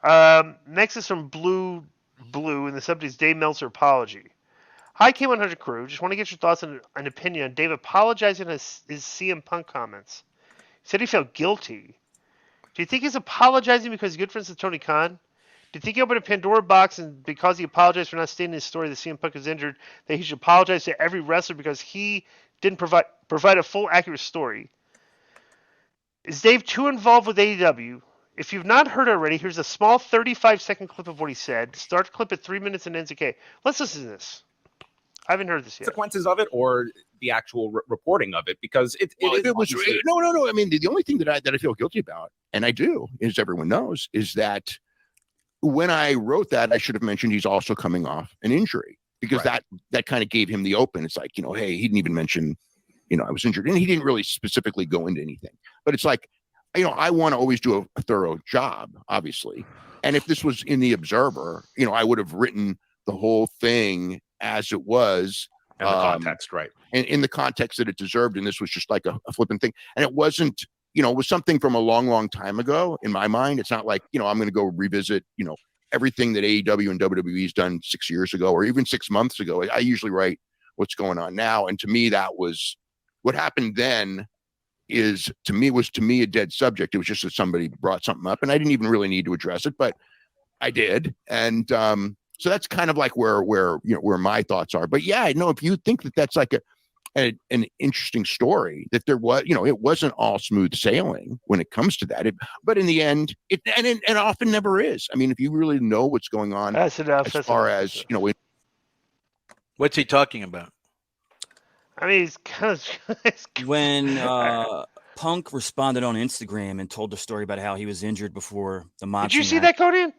Next is from Blue, and the subject is Dave Meltzer apology. Hi, K100 crew. Just want to get your thoughts and an opinion on Dave apologizing for his CM Punk comments. He said he felt guilty. Do you think he's apologizing because he's good friends with Tony Khan? Do you think he opened a Pandora box and because he apologized for not stating his story that CM Punk is injured, that he should apologize to every wrestler because he didn't provide a full accurate story? Is Dave too involved with AEW? If you've not heard already, here's a small 35-second clip of what he said. Start clip at 3 minutes and ends okay. Let's listen to this. I haven't heard this yet. Consequences of it or the actual reporting of it, because it was no. I mean, the only thing that I feel guilty about, and I do, as everyone knows, is that when I wrote that, I should have mentioned he's also coming off an injury, because that kind of gave him the open. It's like, hey, he didn't even mention, I was injured, and he didn't really specifically go into anything. But it's like, I want to always do a thorough job, obviously. And if this was in the Observer, I would have written the whole thing as it was. In the context, right. And in the context that it deserved. And this was just like a flippant thing. And it wasn't, it was something from a long, long time ago in my mind. It's not like, I'm going to go revisit, everything that AEW and WWE's done 6 years ago, or even 6 months ago. I usually write what's going on now. And to me, that was what happened then was to me a dead subject. It was just that somebody brought something up and I didn't even really need to address it, but I did. And, so that's kind of like where my thoughts are. But yeah, I know if you think that that's like an interesting story, that there was, it wasn't all smooth sailing when it comes to that. But in the end, it often never is. I mean, if you really know what's going on, that's enough. As far as what's he talking about? I mean, he's kind of when Punk responded on Instagram and told the story about how he was injured before the match. Did you see that, Konnan?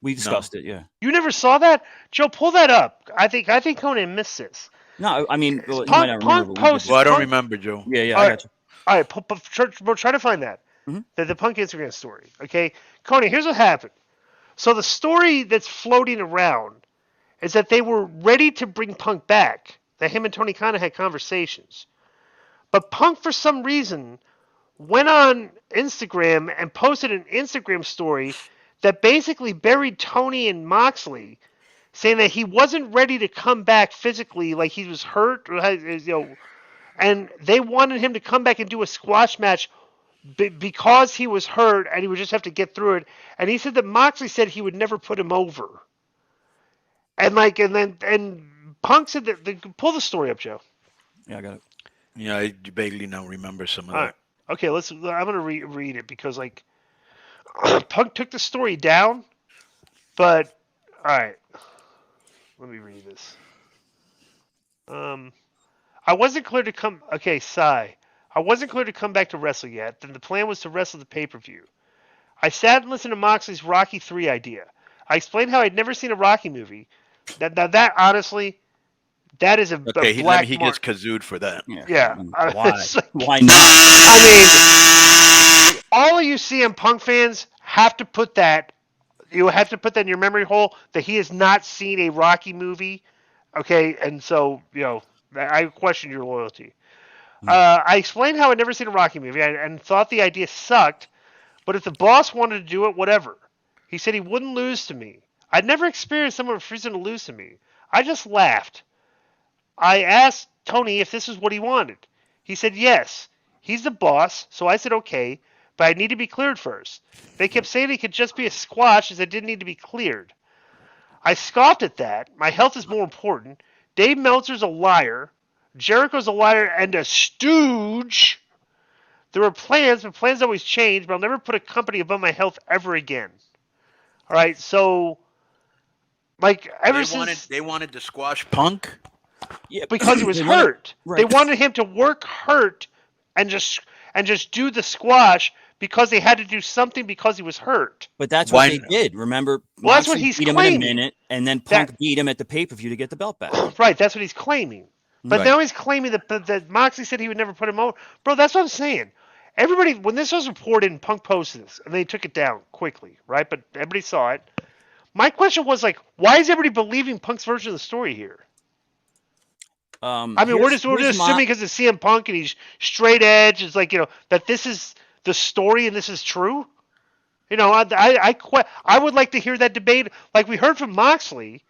We discussed it, yeah. You never saw that? Joe, pull that up. I think Konnan missed this. No, I mean, Punk posted. Well, I don't remember, Joe. Yeah, I got you. All right, try to find that. Mm-hmm. The Punk Instagram story. Okay, Konnan, here's what happened. So the story that's floating around is that they were ready to bring Punk back. That him and Tony Khan had conversations. But Punk, for some reason, went on Instagram and posted an Instagram story that basically buried Tony and Moxley, saying that he wasn't ready to come back physically, like he was hurt, and they wanted him to come back and do a squash match because he was hurt, and he would just have to get through it. And he said that Moxley said he would never put him over. And Punk said that. Pull the story up, Joe. Yeah, I got it. Yeah, I vaguely now remember some of that. Right. Okay, I'm gonna read it because Punk took the story down, but all right. Let me read this. I wasn't clear to come. Okay, sigh. I wasn't clear to come back to wrestle yet. Then the plan was to wrestle the pay-per-view. I sat and listened to Moxley's Rocky 3 idea. I explained how I'd never seen a Rocky movie. That honestly, that is a black he mark. gets kazooed for that. Yeah. Why? Why not? I mean, all of you CM Punk fans have to put that. You have to put that in your memory hole that he has not seen a Rocky movie. Okay, and so I question your loyalty. I explained how I'd never seen a Rocky movie and thought the idea sucked, but if the boss wanted to do it, whatever. He said he wouldn't lose to me. I'd never experienced someone refusing to lose to me. I just laughed. I asked Tony if this was what he wanted. He said yes. He's the boss, so I said okay, but I need to be cleared first. They kept saying it could just be a squash as I didn't need to be cleared. I scoffed at that. My health is more important. Dave Meltzer's a liar. Jericho's a liar and a stooge. There were plans, but plans always change, but I'll never put a company above my health ever again. All right, so They wanted to squash Punk? Yeah, because he was hurt. Right. They wanted him to work hurt and just do the squash because they had to do something because he was hurt. But that's what they did. Remember? Well, that's what he's beat claiming. Him in a minute, and then Punk beat him at the pay-per-view to get the belt back. Right, that's what he's claiming. But now he's claiming that Moxley said he would never put him over. Bro, that's what I'm saying. Everybody, when this was reported and Punk posted this, and they took it down quickly, right? But everybody saw it. My question was why is everybody believing Punk's version of the story here? I mean, we're just assuming because it's CM Punk and he's straight edge. It's that this is the story and this is true. I would like to hear that debate, like we heard from Moxley,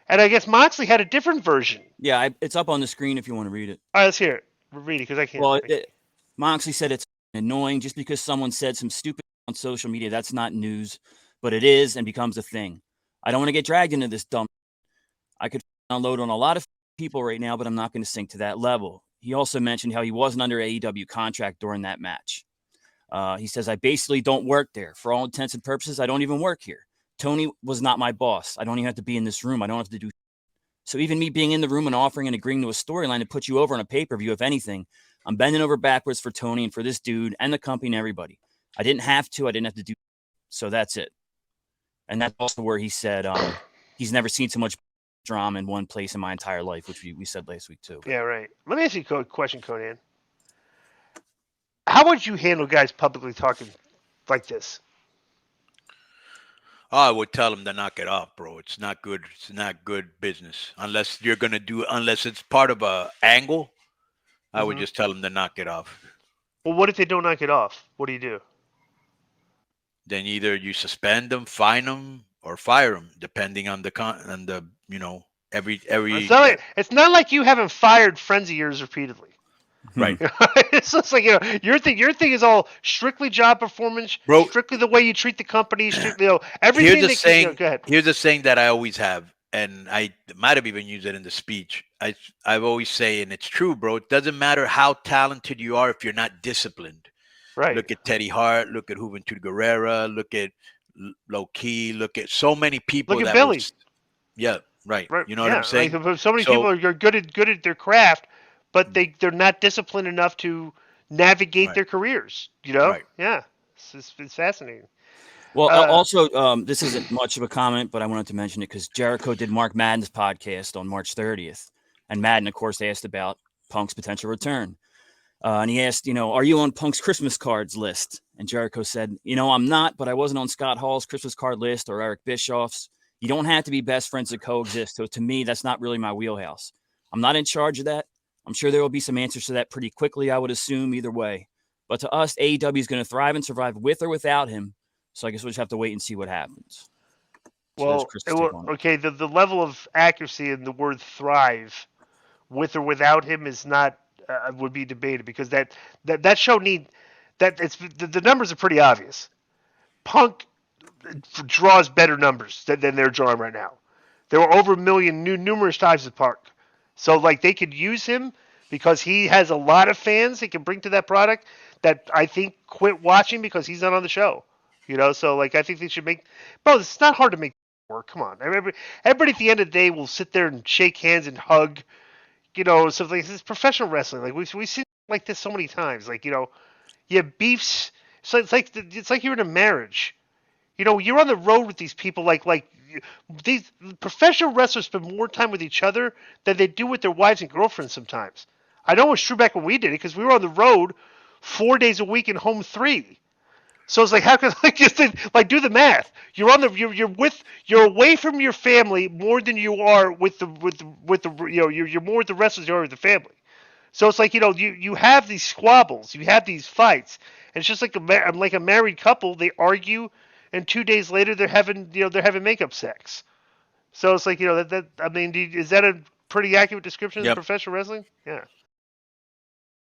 and I guess Moxley had a different version. Yeah, it's up on the screen if you want to read it. All right, let's hear it. Read it because I can't. Well, Moxley said it's annoying just because someone said some stupid on social media. That's not news, but it is and becomes a thing. I don't want to get dragged into this dumb. I could unload on a lot of people right now, but I'm not going to sink to that level. He also mentioned how he wasn't under AEW contract during that match. He says, I basically don't work there. For all intents and purposes, I don't even work here. Tony was not my boss. I don't even have to be in this room. I don't have to do. So even me being in the room and offering and agreeing to a storyline to put you over on a pay-per-view, if anything, I'm bending over backwards for Tony and for this dude and the company and everybody. I didn't have to. I didn't have to do. So that's it. And that's also where he said he's never seen so much drama in one place in my entire life, which we said last week too. Yeah, right. Let me ask you a question, Konnan. How would you handle guys publicly talking like this? Oh, I would tell them to knock it off, bro. It's not good. It's not good business unless it's part of a angle. I would just tell them to knock it off. Well, what if they don't knock it off? What do you do? Then either you suspend them, fine them, or fire them, depending on every. It's not like you haven't fired friends of yours repeatedly. Right. It's just like your thing is all strictly job performance, bro. Strictly the way you treat the company, strictly everything. Here's a saying. Go ahead. Here's a saying that I always have, and I might have even used it in the speech. I've always say, and it's true, bro. It doesn't matter how talented you are if you're not disciplined. Right. Look at Teddy Hart. Look at Juventud Guerrera. Look at Low Key. Look at so many people. Look at Billy. Yeah. Right. You know what I'm saying? Like, so many people are good at their craft, but they're not disciplined enough to navigate their careers. Right. Yeah, it's fascinating. Well, also, this isn't much of a comment, but I wanted to mention it because Jericho did Mark Madden's podcast on March 30th, and Madden, of course, asked about Punk's potential return, and he asked, are you on Punk's Christmas cards list? And Jericho said, I'm not, but I wasn't on Scott Hall's Christmas card list or Eric Bischoff's. You don't have to be best friends to coexist. So to me, that's not really my wheelhouse. I'm not in charge of that. I'm sure there will be some answers to that pretty quickly, I would assume, either way. But to us, AEW is going to thrive and survive with or without him. So I guess we'll just have to wait and see what happens. So okay, the level of accuracy in the word thrive with or without him is not would be debated because that show the numbers are pretty obvious. Punk draws better numbers than they're drawing right now. There were over 1 million numerous times at Park. So like they could use him because he has a lot of fans he can bring to that product that I think quit watching because he's not on the show. So like I think they should make it's not hard to make work. Come on. Everybody at the end of the day will sit there and shake hands and hug. So like this professional wrestling. Like we've seen like this so many times. Like, you have beefs. So it's like you're in a marriage. You're on the road with these people like these professional wrestlers spend more time with each other than they do with their wives and girlfriends sometimes. I know it was true back when we did it because we were on the road 4 days a week and home 3. So it's like how can do the math? You're away from your family more than you are with the you're more with the wrestlers than you are with the family. So it's like you have these squabbles, you have these fights, and it's just like a married couple. They argue. And 2 days later, they're having makeup sex. So it's like is that a pretty accurate description of professional wrestling? Yeah.